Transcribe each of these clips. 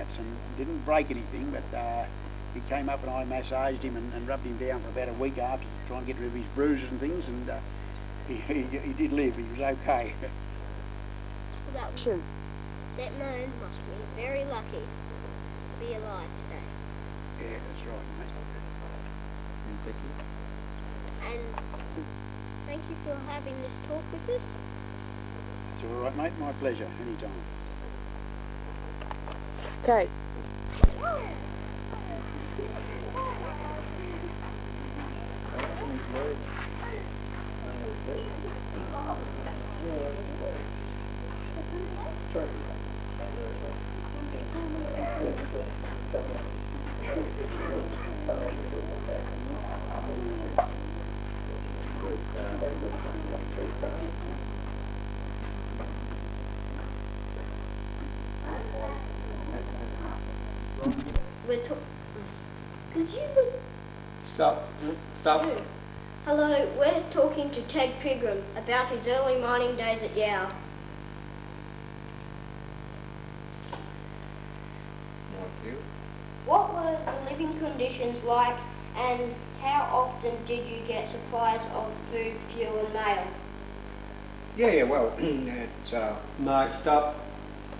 buckets and didn't break anything, but he came up and I massaged him and rubbed him down for about a week after to try and get rid of his bruises and things, and he did live. He was okay. Well, that man must be very lucky to be alive today. Yeah, that's right, mate. Thank you. And thank you for having this talk with us. It's all right, mate. My pleasure. Anytime. Okay. Stop. Hello, we're talking to Ted Pigram about his early mining days at Yowah. What were the living conditions like, and how often did you get supplies of food, fuel and mail? Yeah, well, it's... No, stop.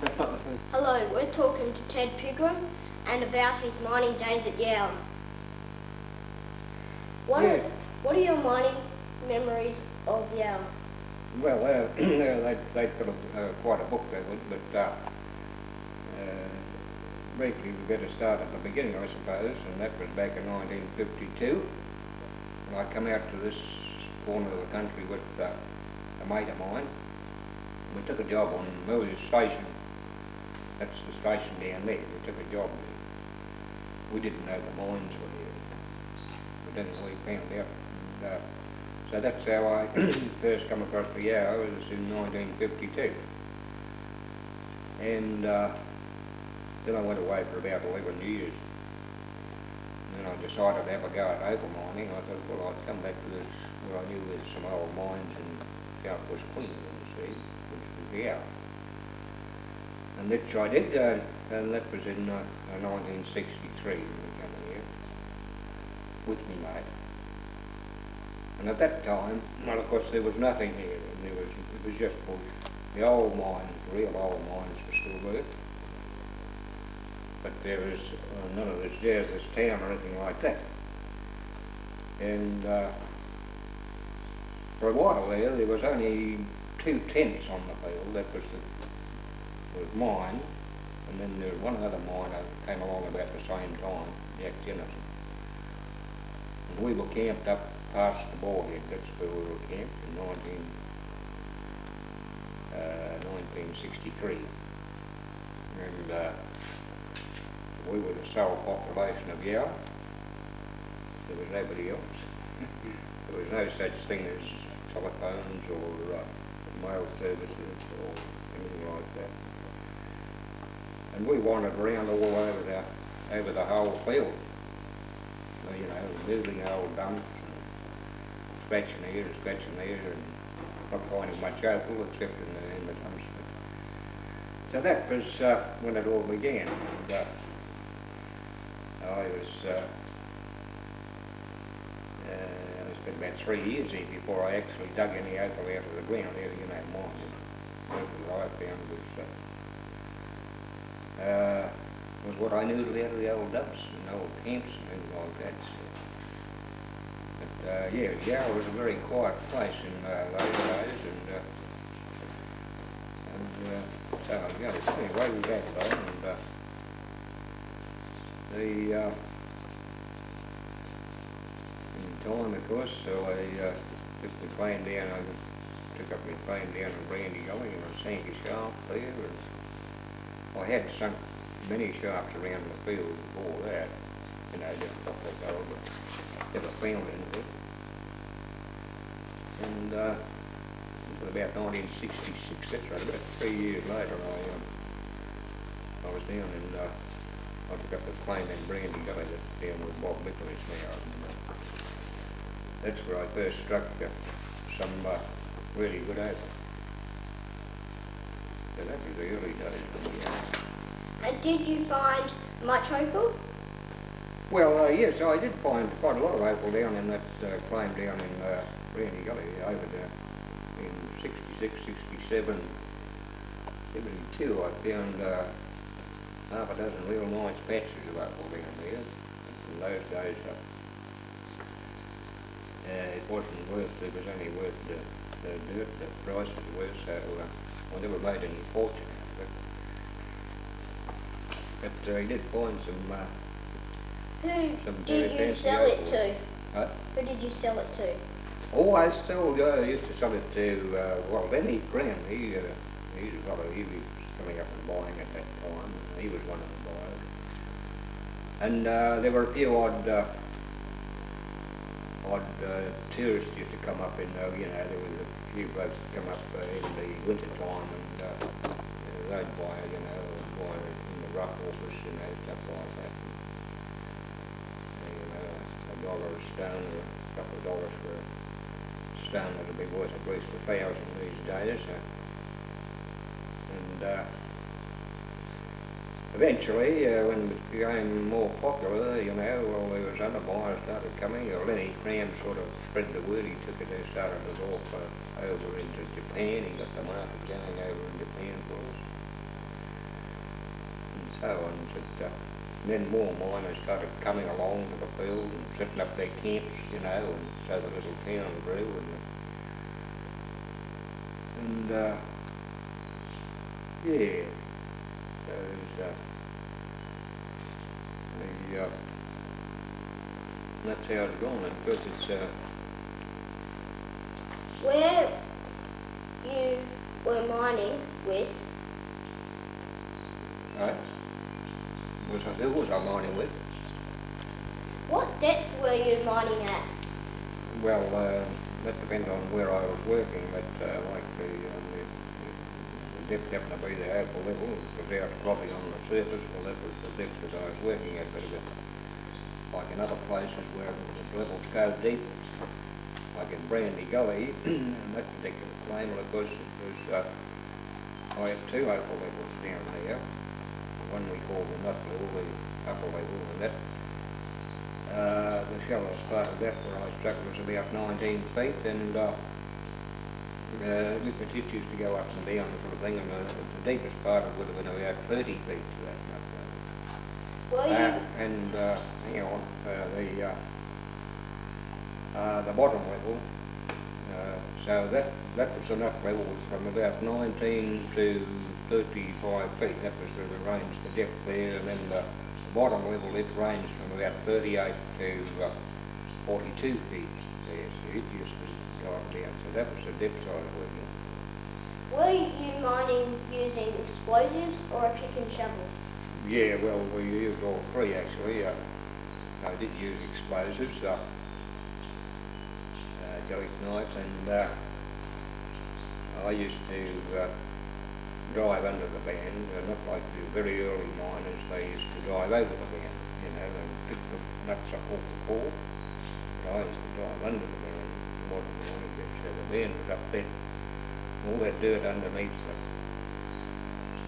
That's not the thing. Hello, we're talking to Ted Pigram and about his mining days at Yowah. What are your mining memories of Yowah? Well, they've got quite a book there, but briefly we better start at the beginning, I suppose, and that was back in 1952. And I come out to this corner of the country with a mate of mine. We took a job on Millers Station. That's the station down there. We took a job there. We didn't know the mines were here. But then we found out. And, so that's how I first come across the Yowah. It was in 1952. And then I went away for about 11 years. And then I decided to have a go at opal mining. I thought, well, I'd come back to this, where I knew there's some old mines in South West Queensland, which was Yowah. And which I did, and that was in 1963 when we came here with me mate. And at that time, well, of course, there was nothing here, and it was just bush. The old mines, real old mines, were still there. But there is none of this jazz, this town or anything like that. And for a while there was only 2 tents on the field. That was mine, and then there was one other mine that came along about the same time, Jack Jennison. And we were camped up past the Boarhead. That's where we were camped in 1963. And we were the sole population of Yowah. There was nobody else. There was no such thing as telephones or mail services or anything like that. And we wandered around all over the whole field. You know, moving old dumps and scratching here and scratching there and not finding much opal except in the dumps. So that was when it all began. And, I spent about 3 years here before I actually dug any opal out of the ground out of, mine. What I found was what I knew out of the old dumps and old camps and things like that. But yeah, Yowah was a very quiet place in those days, so anyway, we back though, and in time, of course, so I took the claim down. I took up my claim down in Brandy Gully and I sank a shaft there, and I had sunk many shafts around the field before that, just off the gold, but never found anything. And until about 1966, that's right, about 3 years later, I was down and I took up the claim in Brandy Gully that's down with Bob Nicholas now. And, that's where I first struck some really good opal. So that was the early days of the And did you find much opal? Well, yes, I did find quite a lot of opal down in that claim down in Brandy Gully over there in 66, 67, 72. I found half a dozen real nice patches of opal down there. In those days, it wasn't worth, it was only worth the dirt, the prices were, so I never made any fortune out of it. But he did find some Who very did you fancy sell it opal. to? Huh? Who did you sell it to? Oh, I used to sell it to, well, Ted Pigram. He was coming up and buying at that time. He was one of the buyers. And there were a few odd tourists used to come up in, there was a few blokes that come up in the winter time and they'd buy, buy in the rough office, stuff like that. $1 a stone or a couple of dollars for a stone that'll be worth at least 1,000 these days. And eventually, when it became more popular, there was other buyers started coming. Lenny Cram sort of spread the word. He took it, they started to go off over into Japan. He got the market going over in Japan for us. And so on. Then more miners started coming along to the field and setting up their camps, and so the little town grew. And yeah, that's how it's gone. And of course it's Where you were mining with? right. Who was I mining with? What depth were you mining at? Well, that depends on where I was working, but like the depth happened to be the opal level. It was out probably on the surface. Well, that was the depth that I was working at, but like in other places where the levels go deep, like in Brandy Gully, and that particular claim, well, of course, it was, I had two opal levels down there. One we call the nut level, the upper level, and that the shallowest part of that where I struck was about 19 feet, and with the tip used to go up and down sort of thing, and the deepest part of it would have been about 30 feet to that nut level. And hang on, the bottom level, so that was the nut level from about 19 to 35 feet. That was the range, the depth there, and then the bottom level it ranged from about 38 to 42 feet there. So it used to go up and down. So that was the depth side of it. Were you mining using explosives or a pick and shovel? Yeah, well, we used all three actually. I did use explosives, gelignite, and I used to drive under the band, not like the very early miners. They used to drive over the band, and pick the nuts up off the core. But I used to drive under the band, so the band was up there, all that dirt underneath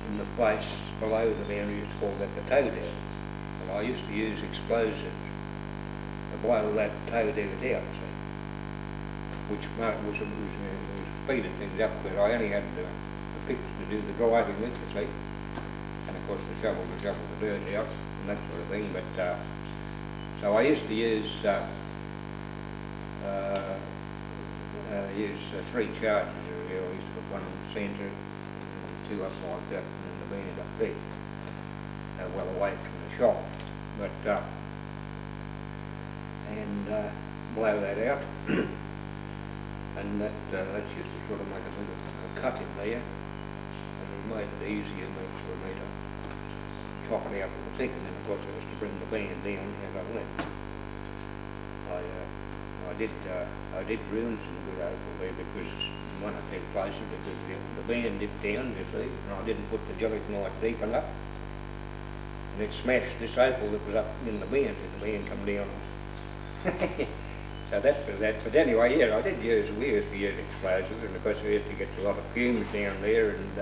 in the place below the band. We used to call that the toe dirt. And I used to use explosives to blow that toe dirt out, which was speeded things up, but I only had the picks to do the driving with, and of course the shovel to shovel the dirt out and that sort of thing. But so I used to use three charges. I used to put one in the centre, and two up like that, and then the band up there, well away from the shop. But and blow that out. And that's used to sort of make a little cut in there, and it made it easier for me to chop it out with the pick, and then of course I was to bring the band down as I went. I did ruin some good opal there because in one or two places the band dipped down, you see, and I didn't put the gelignite deep enough, and it smashed this opal that was up in the band as the band come down. So that was that. But anyway, yeah, we used to use explosives, and of course we used to get a lot of fumes down there, and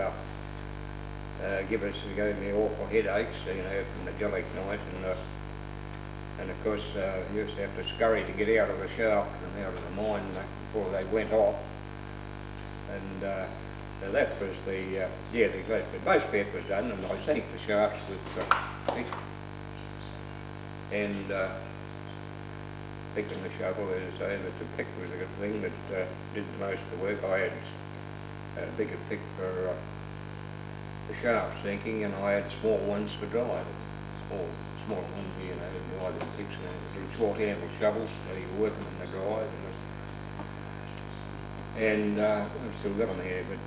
gave me awful headaches, you know, from the jelly night, and of course you used to have to scurry to get out of the shaft and out of the mine before they went off. And so that was the most of it was done, and I sank the shafts with pick and pick and the shovel. As I say, that the pick was a good thing that did most of the work. I had a bigger pick for the shaft sinking, and I had small ones for driving. Small ones, you know, driving picks and little short-handled shovels. You were working in the drive, and I've still got them here. But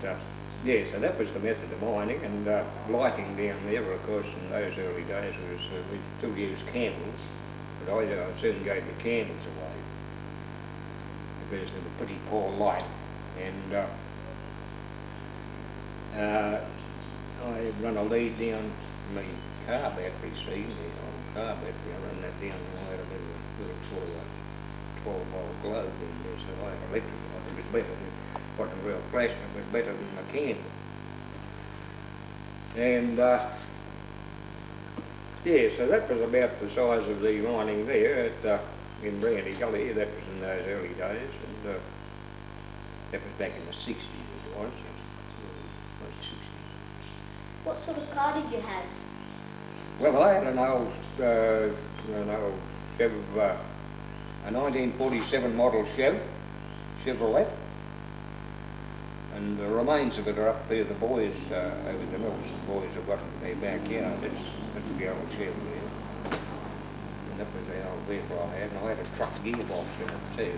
yeah, so that was the method of mining, and lighting down there. Of course, in those early days, was we still used candles, but I soon gave the candles away because they were pretty poor light, and I run a lead down my car battery, see, the old car battery. I run that down, and I had a little sort of a 12-volt globe in there, so I had electric. I think it's better than, wasn't real flash, but it was better than the candle. And yeah, so that was about the size of the mining there at in Brandy Gully. That was in those early days, and that was back in the 60s, it was. What sort of car did you have? Well, I had an old Chev, a 1947 model Chevrolet, and the remains of it are up there. The boys over the mills, the boys have got it in their backyard. That's the old Chevrolet, and that was the old vehicle I had, and I had a truck gearbox in it too.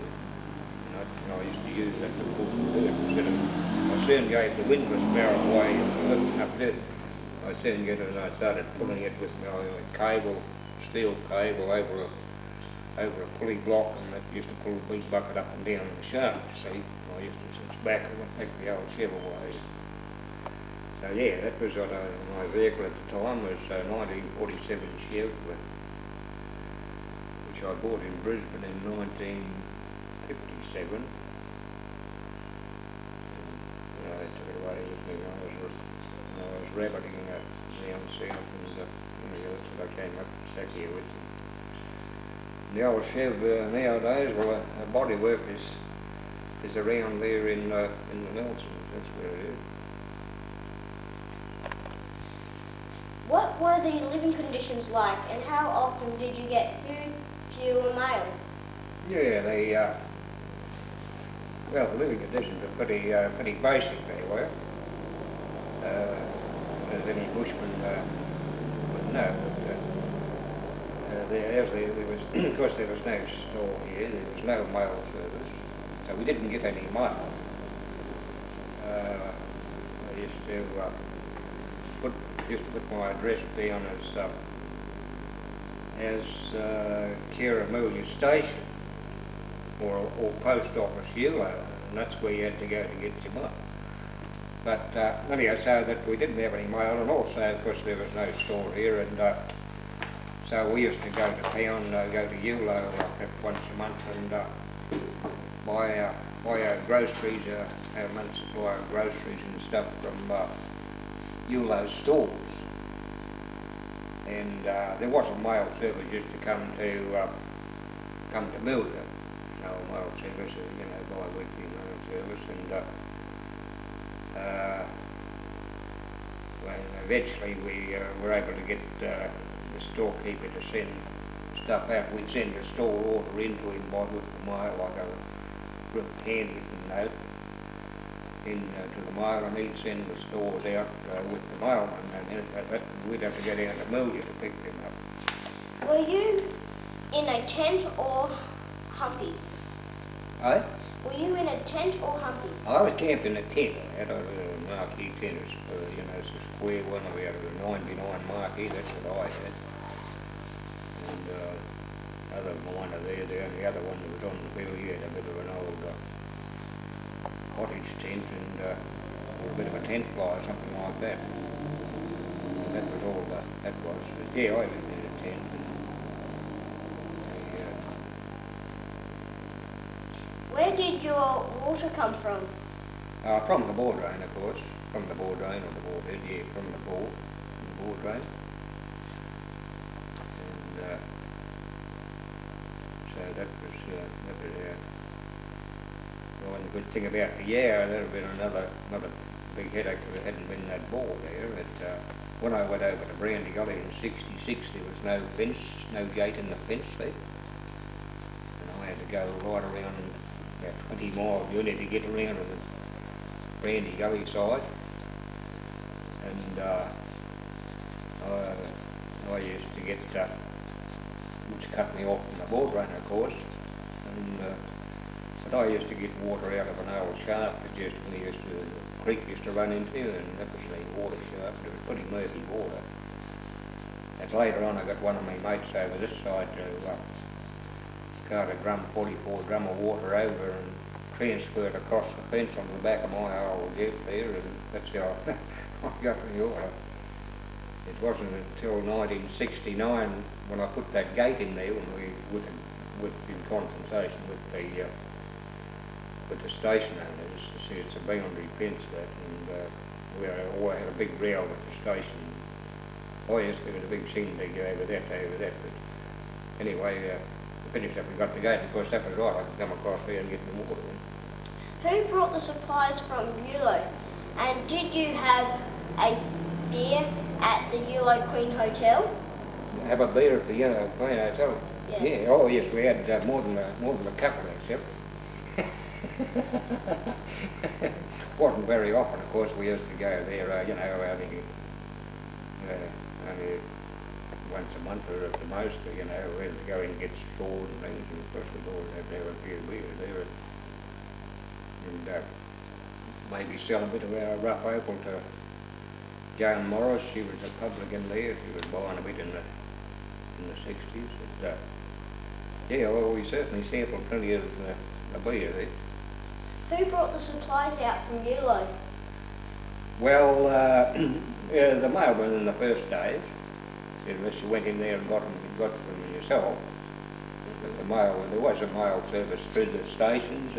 And I used to use that to pull the dirt instead of. I soon gave the windlass barrel away and lifting up dirt. I soon get it, and I started pulling it with my cable, steel cable over a pulley block, and that used to pull the big bucket up and down the shaft. See, I used to since back and went back the old Chevrolet. So yeah, that was my vehicle at the time was 1947 Chev, which I bought in Brisbane in 1957. And I took it away with me when I was rabbiting down south, and I came up back here with them. The old Chev nowadays, well, the bodywork is around there in the Nelsons. That's where it is. What were the living conditions like, and how often did you get food, fuel, and mail? Yeah, well, the living conditions are pretty basic. They were. As any bushman would know, but there was, of course, there was no store here. There was no mail service, so we didn't get any mail. I used to put my address down as Karamulia Station or Post Office Yowah, and that's where you had to go to get your mail. But anyhow, so that we didn't have any mail, and also, of course, there was no store here, and so we used to go to town, go to Yowah like once a month, and buy our groceries, our month's supply of groceries and stuff from Yowah's stores. And there was a mail service used to come to Milda. No mail service, you know, bi-weekly mail service, and when eventually we were able to get the storekeeper to send stuff out, we'd send a store order into him with the mail, like a handwritten note to the mail, and he'd send the stores out with the mailman, and we'd have to go down to Milda to pick them up. Were you in a tent or humpy? Eh? Were you in a tent or humpy? I was camping in a tent. I had a marquee tent, it's a square one. We had a 99 marquee, that's what I had. And other miner there, the only other one that was on the bill, he had a bit of an old cottage tent and or a bit of a tent fly or something like that. And that was all that was. But yeah, I lived in a tent. Where did your water come from? From the bore drain, of course. from the bore drain or the bore head, yeah, from the bore drain. And so that was well, and the good thing about the Yowah, that would have been another big headache if there hadn't been that bore there. When I went over to Brandy Gully in '66, there was no fence, no gate in the fence there. And I had to go right around about 20 miles unit to get around to the Brandy Gully side. And I used to get, which cut me off from the bore drain, of course. And but I used to get water out of an old shaft that the creek used to run into, and that was the water shaft. It was pretty murky water. And later on I got one of my mates over this side to cart a 44 drum of water over and transfer it across the fence on the back of my old jet there, and that's how I got the water. It wasn't until 1969 when I put that gate in there, when we, in consultation with the station owners, to see it's a boundary fence that, and we all had a big row with the station. Oh yes, there was a big shindig over that, but anyway, we finished up, we got the gate, and of course that was right, I could come across there and get the water then. Who brought the supplies from Yowah? And did you have a beer at the Yowah Queen Hotel? Have a beer at the Queen Hotel? Yes. Yeah, oh yes, we had more than a couple except. Wasn't very often, of course. We used to go there, only once a month or at the most. We had to go in and get stored and things, and of course we'd always have to have a few beers there, and maybe sell a bit of our rough opal to Joan Morris. She was a publican there. She was buying a bit in the 60s. Yeah, well, we certainly sampled plenty of a beer there. Who brought the supplies out from Yowah? Well, the mailman in the first days, unless you went in there and got them yourself. But there was a mail service through the stations.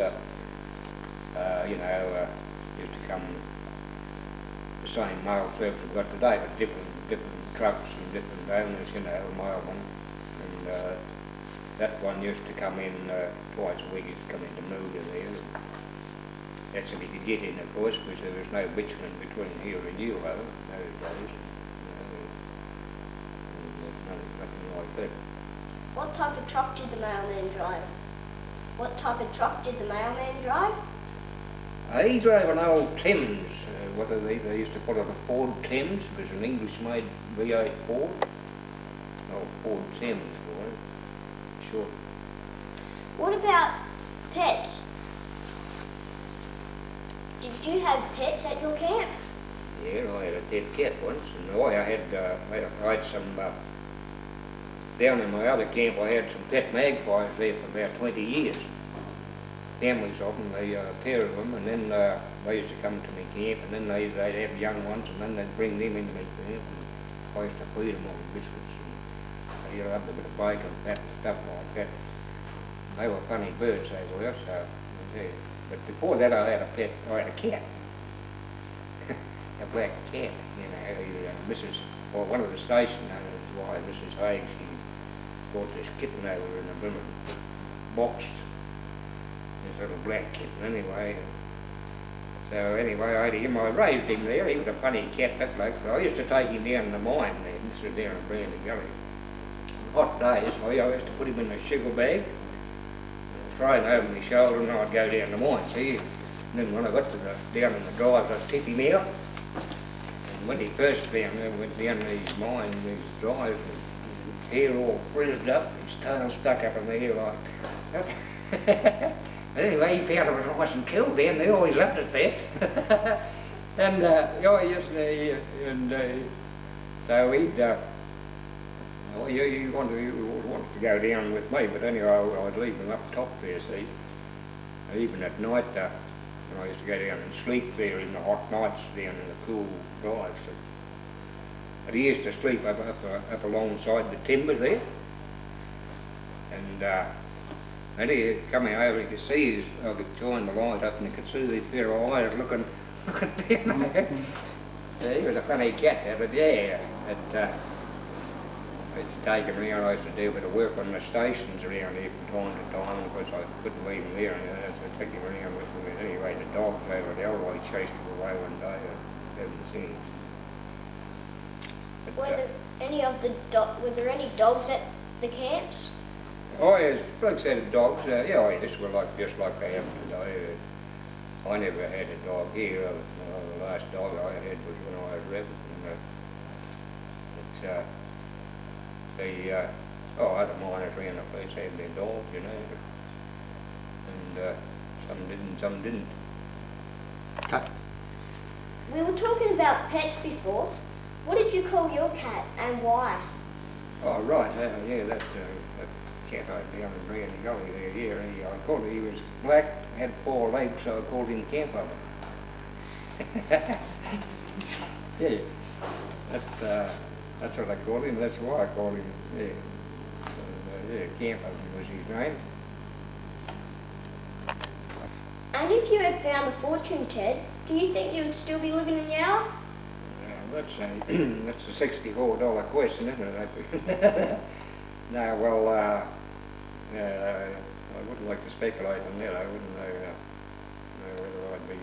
Used to come the same mail service we've got today, but different trucks and different owners, mailmen. And that one used to come in twice a week. It used to come into Mooga there. That's if you could get in, of course, because there was no bitumen between here and Yowah in those days. Nothing like that. What type of truck did the mailman drive? He drove an old Thames, they used to call it a Ford Thames. It was an English-made V8 Ford. An old Ford Thames, sure. What about pets? Did you have pets at your camp? Yeah, I had a dead cat once, and I had some, down in my other camp I had some pet magpies there for about 20 years. Families of them, a pair of them, and then they used to come to my camp, and then they'd have young ones, and then they'd bring them into my camp, and I used to feed them on biscuits, and they'd have a bit of bacon, fat and stuff like that. And they were funny birds, they were, so, yeah. But before that I had a cat, a black cat, one of the station owners' wives, Mrs. Haig, she brought this kitten over in a little box, this little black kitten anyway. So anyway, I had him, I raised him there. He was a funny cat, that bloke, but I used to take him down in the mine there, instead of down in Brandy Gully. On hot days, I used to put him in a sugar bag, throw him over my shoulder, and I'd go down the mine, see. And then when I got down in the drives, I'd tip him out. And when he first went down these mines, these drives, his hair all frizzed up, his tail stuck up in the air like that. But anyway, he found it wasn't killed then, they always left it there. And, so he'd, he wanted to go down with me, but anyway, I'd leave him up top there, see. Even at night, I used to go down and sleep there in the hot nights down in the cool drives. But he used to sleep up alongside the timber there. And he coming over, he could see I could join the light up, and he could see these pair of eyes looking Yeah, he was a funny cat, but yeah, I used to take him around. I used to do a bit of work on the stations around here from time to time because I couldn't leave him there, and I had to take him around with me. Anyway, the dogs over the Ojai chased him away one day. I haven't seen him. But, Were there any dogs at the camps? oh, yes, like I said, dogs. Yeah, just like they have today. I never had a dog here. The last dog I had was when I was rebel. Other miners around the place had their dogs, you know, and some didn't. Okay. We were talking about pets before. What did you call your cat and why? Oh, right, yeah, that cat I found in Grand Gully there, yeah, I called him, he was black, had 4 legs, so I called him Camper. Yeah, that's what I called him, that's why I called him, yeah. Camper was his name. And if you had found a fortune, Ted, do you think you would still be living in Yowah? That's a $64 question, isn't it? No, well, I wouldn't like to speculate on that. I wouldn't know whether I'd be